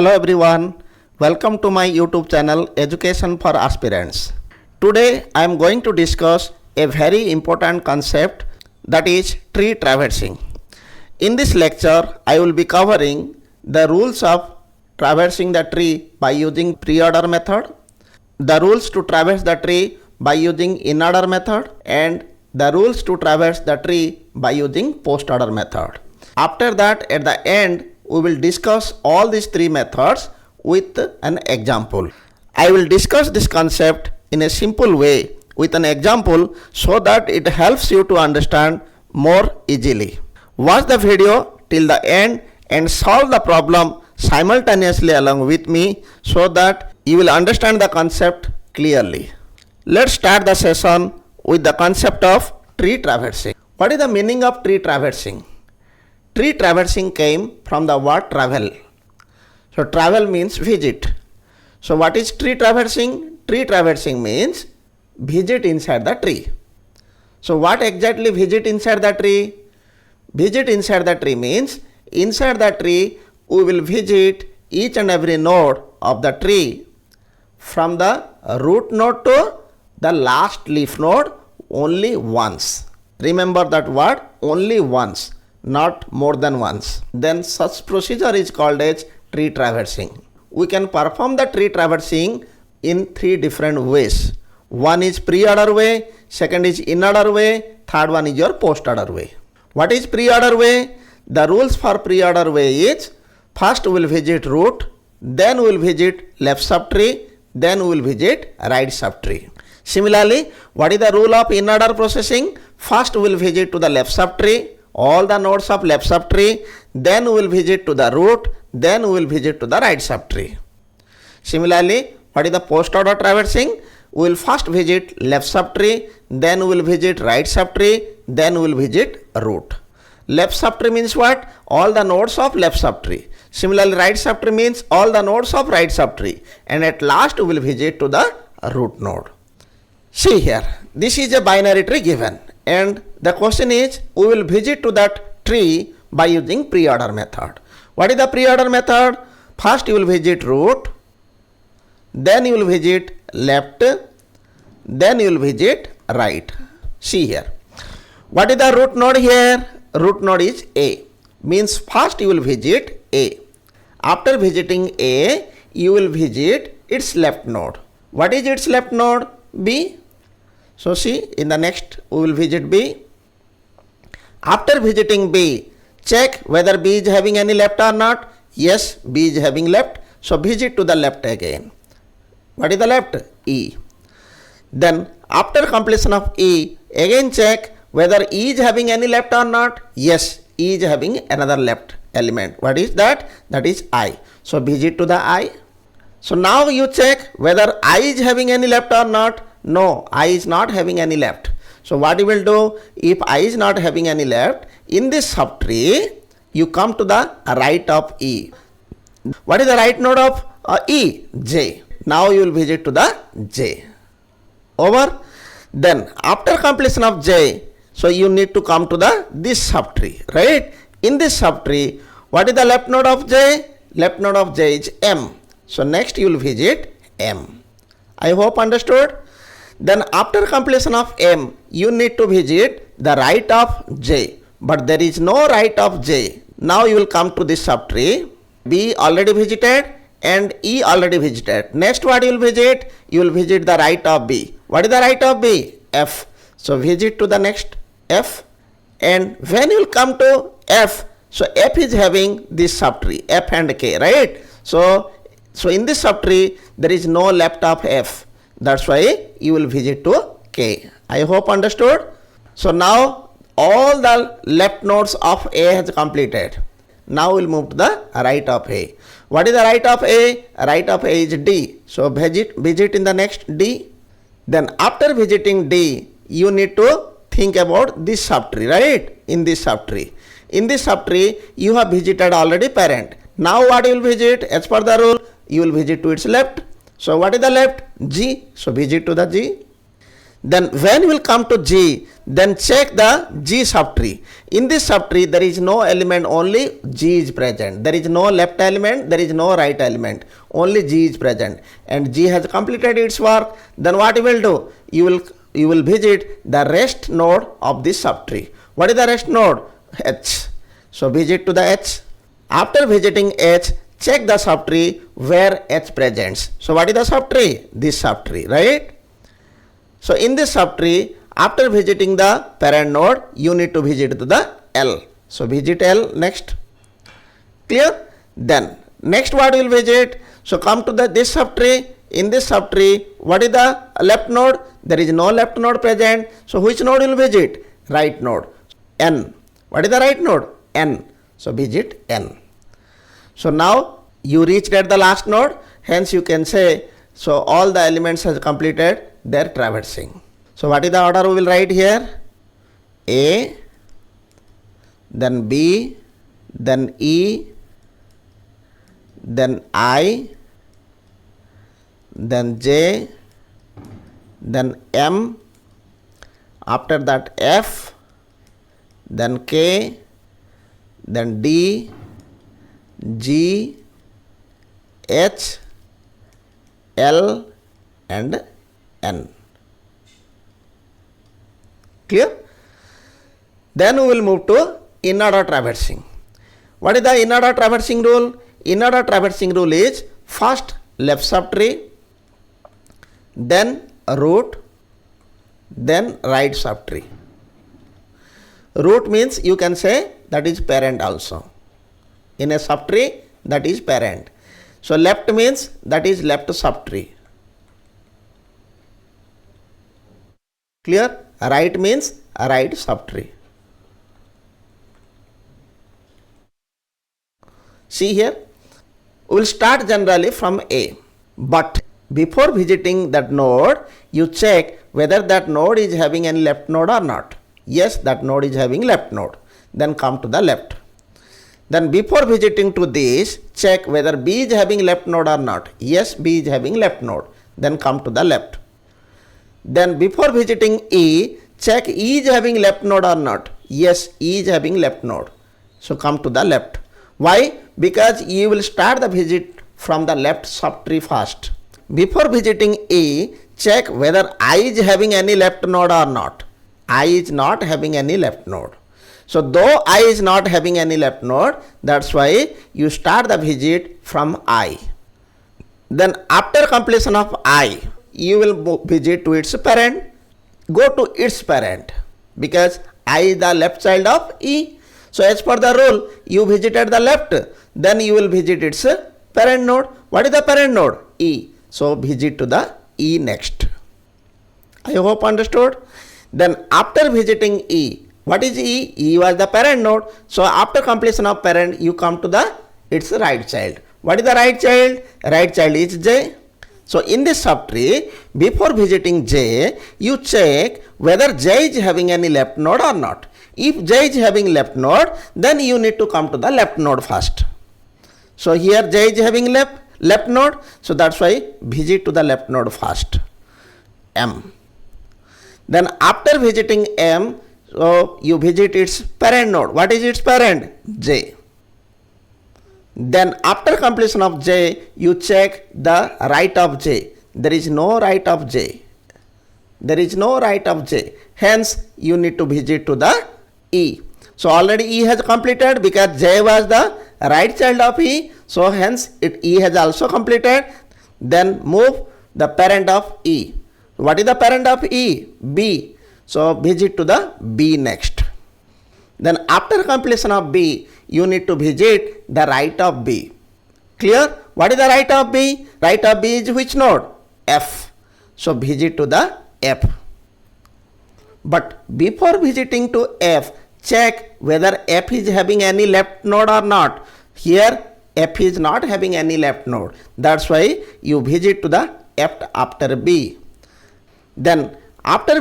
Hello everyone, welcome to my YouTube channel Education for Aspirants. Today I am going to discuss a very important concept, that is tree traversing. In this lecture I will be covering the rules of traversing the tree by using pre-order method, the rules to traverse the tree by using in-order method, and the rules to traverse the tree by using post-order method. After that, at the end, we will discuss all these three methods with an example. I will discuss this concept in a simple way with an example so that it helps you to understand more easily. Watch the video till the end and solve the problem simultaneously along with me so that you will understand the concept clearly. Let's start the session with the concept of tree traversing. What is the meaning of tree traversing? Tree traversing came from the word travel. So travel means visit. So what is tree traversing? Tree traversing means visit inside the tree. So what exactly visit inside the tree? Visit inside the tree means inside the tree we will visit each and every node of the tree from the root node to the last leaf node only once. Remember that word, only once, not more than once. Then such procedure is called as tree traversing. We can perform the tree traversing in three different ways. One is pre-order way, second is in-order way, third one is your post-order way. What is pre-order way? The rules for pre-order way is first we will visit root, then we will visit left subtree, then we will visit right subtree. Similarly, what is the rule of in-order processing? First we will visit to the left subtree, all the nodes of left subtree, then we will visit to the root, then we will visit to the right subtree. Similarly, what is the post-order traversing? We will first visit left subtree, then we will visit right subtree, then we will visit root. Left subtree means what? All the nodes of left subtree. Similarly, right subtree means all the nodes of right subtree. And at last we will visit to the root node. See here, this is a binary tree given. And the question is, we will visit to that tree by using pre-order method. What is the pre-order method? First you will visit root, then you will visit left, then you will visit right. See here. What is the root node here? Root node is A. Means first you will visit A. After visiting A, you will visit its left node. What is its left node? B. So see, in the next we will visit B. After visiting B, check whether B is having any left or not. Yes, B is having left. So visit to the left again. What is the left? E. Then after completion of E, again check whether E is having any left or not. Yes, E is having another left element. What is that? That is I. So visit to the I. So now you check whether I is having any left or not. No, I is not having any left. So what you will do? If I is not having any left, in this subtree, you come to the right of E. What is the right node of E? J. Now you will visit to the J. Over. Then after completion of J, so you need to come to this subtree, right? In this subtree, what is the left node of J? Left node of J is M. So next you will visit M. I hope understood. Then after completion of M, you need to visit the right of J. But there is no right of J. Now you will come to this subtree. B already visited and E already visited. Next what you will visit? You will visit the right of B. What is the right of B? F. So visit to the next F. And when you will come to F, so F is having this subtree, F and K, right? So in this subtree, there is no left of F. That's why you will visit to K. I hope understood. So now all the left nodes of A has completed. Now we'll move to the right of A. What is the right of A? Right of A is D. So visit in the next D. Then after visiting D, you need to think about this subtree, right? In this subtree. In this subtree, you have visited already parent. Now what you will visit? As per the rule, you will visit to its left. So what is the left? G. So visit to the G. Then when will come to G, then check the G subtree. In this subtree there is no element, only G is present. There is no left element, there is no right element, only G is present, and G has completed its work. Then what you will do? You will visit the rest node of this subtree. What is the rest node? H. So visit to the H. After visiting H, check the subtree where H presents. So what is the subtree? This subtree, right? So in this subtree, after visiting the parent node, you need to visit to the L. So visit L next. Clear? Then next what you will visit? So come to this subtree. In this subtree, what is the left node? There is no left node present. So which node you will visit? Right node. N. What is the right node? N. So visit N. So now you reached at the last node. Hence you can say, so all the elements has completed their traversing. So what is the order we will write here? A, then B, then E, then I, then J, then M, after that F, then K, then D, G, H, L and N. Clear? Then we will move to in-order traversing. What is the in-order traversing rule? In-order traversing rule is first left subtree, then root, then right subtree. Root means you can say that is parent also. In a subtree, that is parent. So left means that is left subtree. Clear? Right means right subtree. See here, we will start generally from A, but before visiting that node, you check whether that node is having any left node or not. Yes, that node is having left node. Then come to the left. Then before visiting to this, check whether B is having left node or not. Yes, B is having left node. Then come to the left. Then before visiting E, check E is having left node or not. Yes, E is having left node. So come to the left. Why? Because you will start the visit from the left subtree first. Before visiting E, check whether I is having any left node or not. I is not having any left node. So though I is not having any left node, that's why you start the visit from I. Then after completion of I, you will visit to its parent. Go to its parent because I is the left child of E. So as per the rule, you visited the left, then you will visit its parent node. What is the parent node? E. So visit to the E next. I hope understood. Then after visiting E, what is E? E was the parent node. So after completion of parent, you come to the its right child. What is the right child? Right child is J. So in this subtree, before visiting J, you check whether J is having any left node or not. If J is having left node, then you need to come to the left node first. So here J is having left node, so that's why visit to the left node first, M. Then after visiting M, so you visit its parent node. What is its parent? J. Then after completion of J, you check the right of J. There is no right of J. There is no right of J. Hence, you need to visit to the E. So already E has completed because J was the right child of E. So hence, E has also completed. Then move the parent of E. What is the parent of E? B. So visit to the B next. Then after completion of B, you need to visit the right of B. Clear? What is the right of B? Right of B is which node? F. So visit to the F. But before visiting to F, check whether F is having any left node or not. Here F is not having any left node. That's why you visit to the F after B. Then after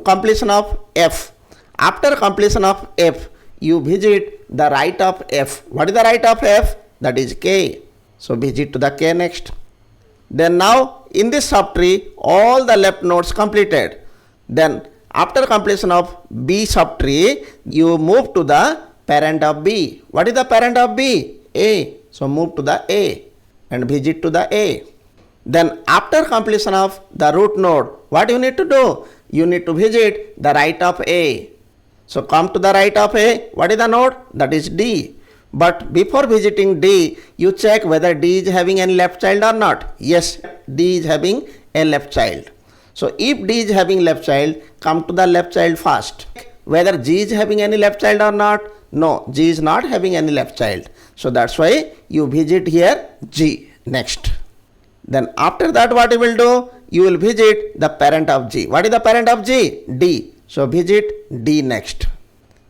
completion of F, after completion of F, you visit the right of F. What is the right of F? That is K. So visit to the K next. Then now in this subtree, all the left nodes completed. Then after completion of B subtree, you move to the parent of B. What is the parent of B? A. So move to the A and visit to the A. Then after completion of the root node, what you need to do? You need to visit the right of A. So come to the right of A. What is the node? That is D. But before visiting D, you check whether D is having any left child or not. Yes, D is having a left child. So if D is having left child, come to the left child first. Whether G is having any left child or not? No, G is not having any left child. So that's why you visit here G next. Then after that what you will do? You will visit the parent of G. What is the parent of G? D. So visit D next.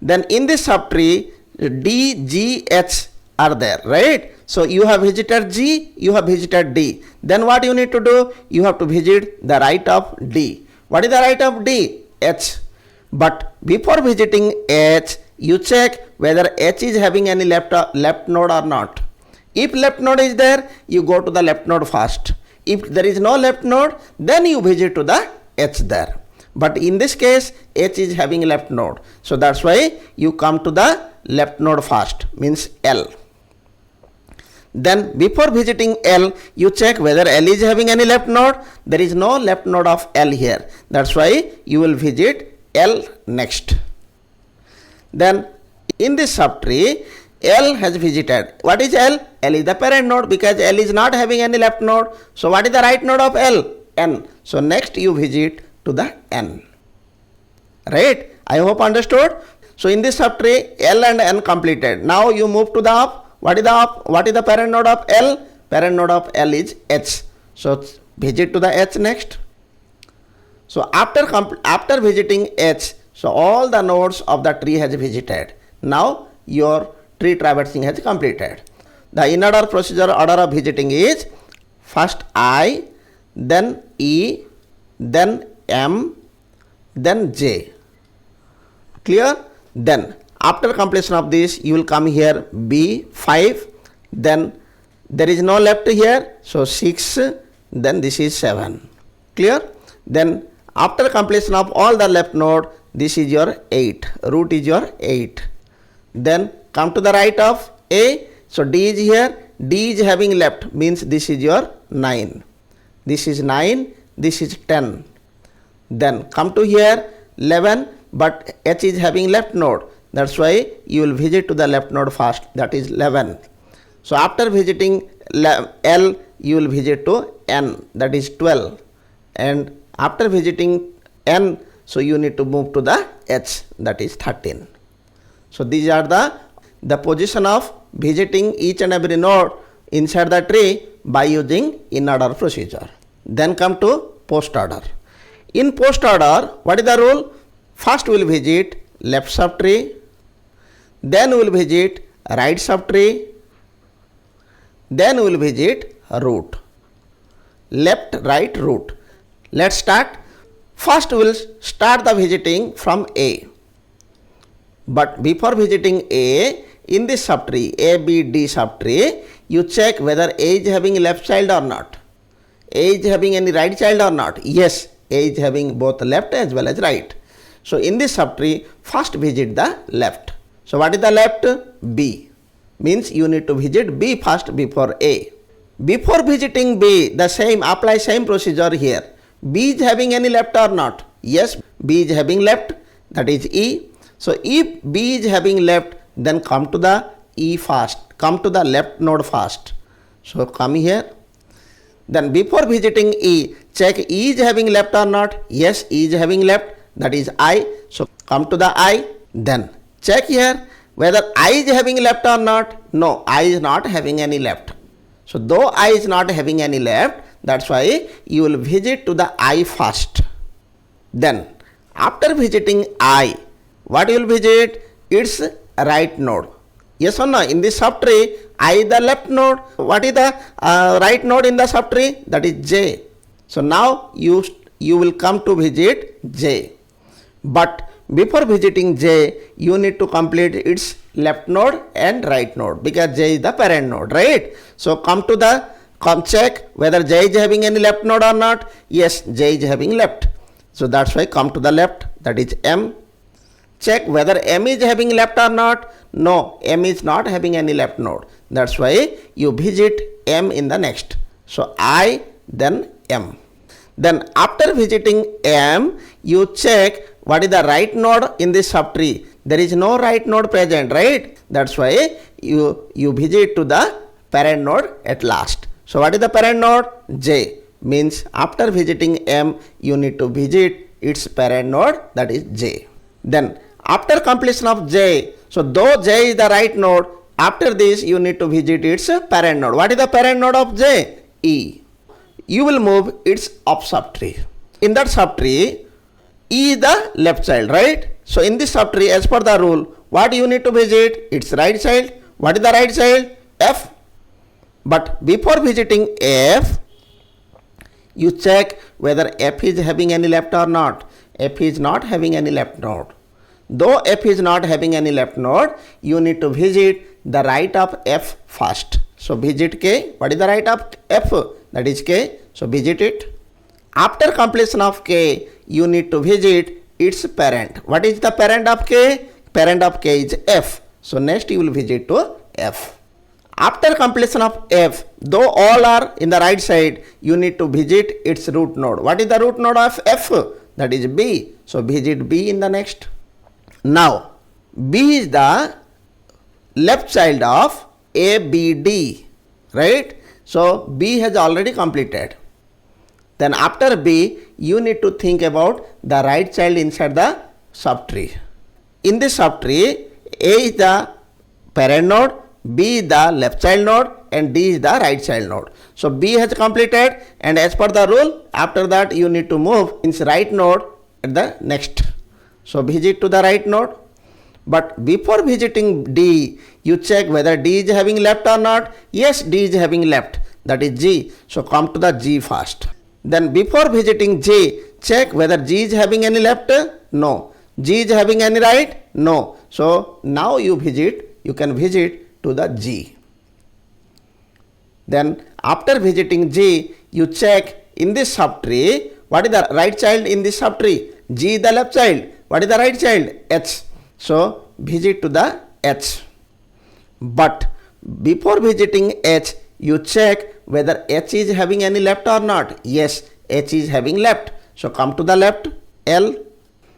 Then in this subtree, D, G, H are there, right? So you have visited G, you have visited D. Then what you need to do? You have to visit the right of D. What is the right of D? H. But before visiting H, you check whether H is having any left node or not. If left node is there, you go to the left node first. If there is no left node, then you visit to the H there. But in this case, H is having left node. So that's why you come to the left node first, means L. Then before visiting L, you check whether L is having any left node. There is no left node of L here. That's why you will visit L next. Then in this subtree, L has visited. What is L? L is the parent node because L is not having any left node. So what is the right node of L? N. So next you visit to the N. Right? I hope understood. So in this subtree, L and N completed. Now you move to the up. What is the up? What is the parent node of L? Parent node of L is H. So visit to the H next. So after visiting H, so all the nodes of the tree has visited. Now your tree traversing has completed. The in order procedure order of visiting is first I, then E, then M, then J. Clear? Then after completion of this, you will come here B 5, then there is no left here, so 6, then this is 7. Clear? Then after completion of all the left node, this is your 8, root is your 8. Then come to the right of A, so D is here, D is having left, means this is your 9. This is 9, this is 10. Then come to here 11, but H is having left node. That's why you will visit to the left node first, that is 11. So after visiting L, you will visit to N, that is 12. And after visiting N, so you need to move to the H, that is 13. So these are the position of visiting each and every node inside the tree by using in order procedure. Then come to post order. In post order, what is the rule? First we will visit left subtree, then we will visit right subtree, then we will visit root. Left, right, root. Let's start. First we will start the visiting from A. But before visiting A, in this subtree, A, B, D subtree, you check whether A is having left child or not. A is having any right child or not. Yes, A is having both left as well as right. So in this subtree, first visit the left. So what is the left? B. Means you need to visit B first before A. Before visiting B, the same, apply same procedure here. B is having any left or not? Yes, B is having left, that is E. So if B is having left, then come to the E first. Come to the left node first. So come here. Then before visiting E, check E is having left or not? Yes, E is having left, that is I. So come to the I. Then check here whether I is having left or not. No, I is not having any left. So though I is not having any left, that's why you will visit to the I first. Then after visiting I, what you will visit? Its right node. Yes or no? In this subtree, I is the left node. What is the right node in the subtree? That is J. So now you will come to visit J. But before visiting J, you need to complete its left node and right node because J is the parent node, right? So come check whether J is having any left node or not. Yes, J is having left. So that's why come to the left, that is M. Check whether M is having left or not. No, M is not having any left node. That's why you visit M in the next. So I, then M. Then after visiting M, you check what is the right node in this subtree. There is no right node present, right? That's why you visit to the parent node at last. So what is the parent node? J. Means after visiting M, you need to visit its parent node, that is J. Then after completion of J, so though J is the right node, after this you need to visit its parent node. What is the parent node of J? E. You will move its up subtree. In that subtree, E is the left child, right? So in this subtree, as per the rule, what you need to visit? Its right child. What is the right child? F. But before visiting F, you check whether F is having any left or not. F is not having any left node. Though F is not having any left node, you need to visit the right of F first. So visit K. What is the right of F? That is K. So visit it. After completion of K, you need to visit its parent. What is the parent of K? Parent of K is F. So next you will visit to F. After completion of F, though all are in the right side, you need to visit its root node. What is the root node of F? That is B. So visit B in the next. Now, B is the left child of A, B, D, right? So B has already completed. Then after B, you need to think about the right child inside the subtree. In this subtree, A is the parent node, B is the left child node, and D is the right child node. So B has completed, and as per the rule, after that you need to move its right node at the next. So visit to the right node. But before visiting D, you check whether D is having left or not. Yes, D is having left. That is G. So come to the G first. Then before visiting G, check whether G is having any left. No. G is having any right? No. So now you can visit to the G. Then after visiting G, you check in this subtree, what is the right child in this subtree? G is the left child. What is the right child? H. So visit to the H. But before visiting H, you check whether H is having any left or not. Yes, H is having left. So come to the left, L.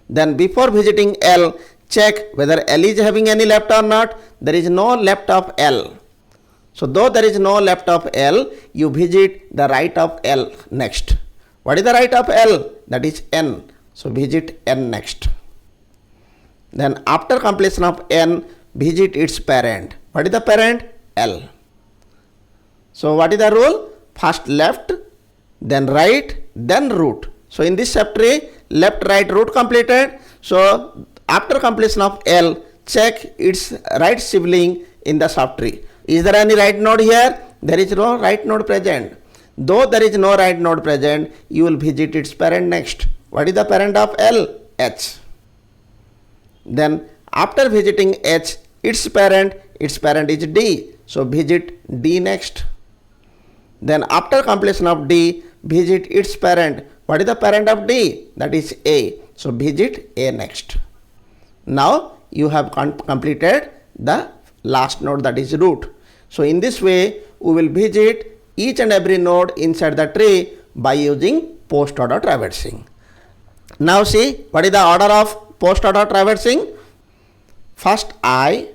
Then before visiting L, check whether L is having any left or not. There is no left of L. So though there is no left of L, you visit the right of L next. What is the right of L? That is N. So visit N next. Then after completion of N, visit its parent. What is the parent? L. So what is the rule? First left, then right, then root. So in this subtree, left, right, root completed. So after completion of L, check its right sibling in the subtree. Is there any right node here? There is no right node present. Though there is no right node present, you will visit its parent next. What is the parent of L? H. Then after visiting H, its parent is D. So visit D next. Then after completion of D, visit its parent. What is the parent of D? That is A. So visit A next. Now you have completed the last node, that is root. So in this way, we will visit each and every node inside the tree by using post order traversing. Now see, what is the order of post order traversing? First I,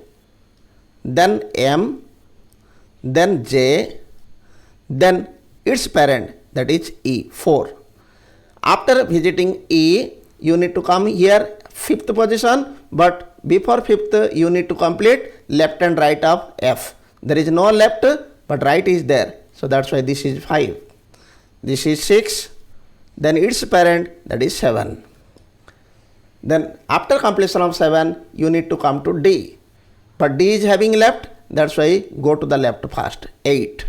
then M, then J, then its parent, that is E, 4. After visiting E, you need to come here, 5th position, but before 5th, you need to complete left and right of F. There is no left, but right is there. So that's why this is 5. This is 6. Then its parent, that is 7. Then after completion of 7, you need to come to D. But D is having left, that's why go to the left first, 8.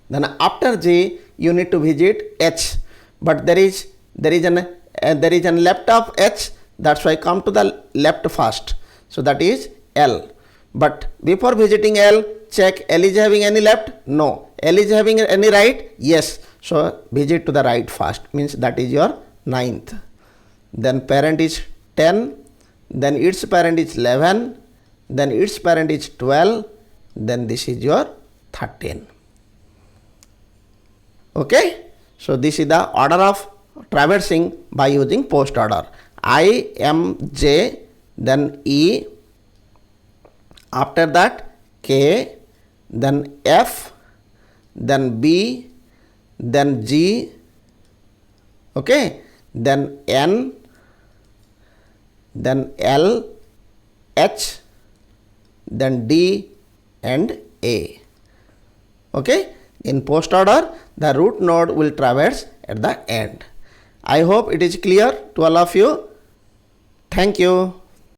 Then after G, you need to visit H. But there is an left of H, that's why come to the left first. So that is L. But before visiting L, check L is having any left? No. L is having any right? Yes. So visit to the right first, means that is your ninth. Then parent is 10, then its parent is 11, then its parent is 12, then this is your 13. Okay, so this is the order of traversing by using post order. I, M, J, then E, after that K, then F, then B, then G, okay, then N, then L, H, then D and A. Okay, in post order the root node will traverse at the end. I hope it is clear to all of you. Thank you.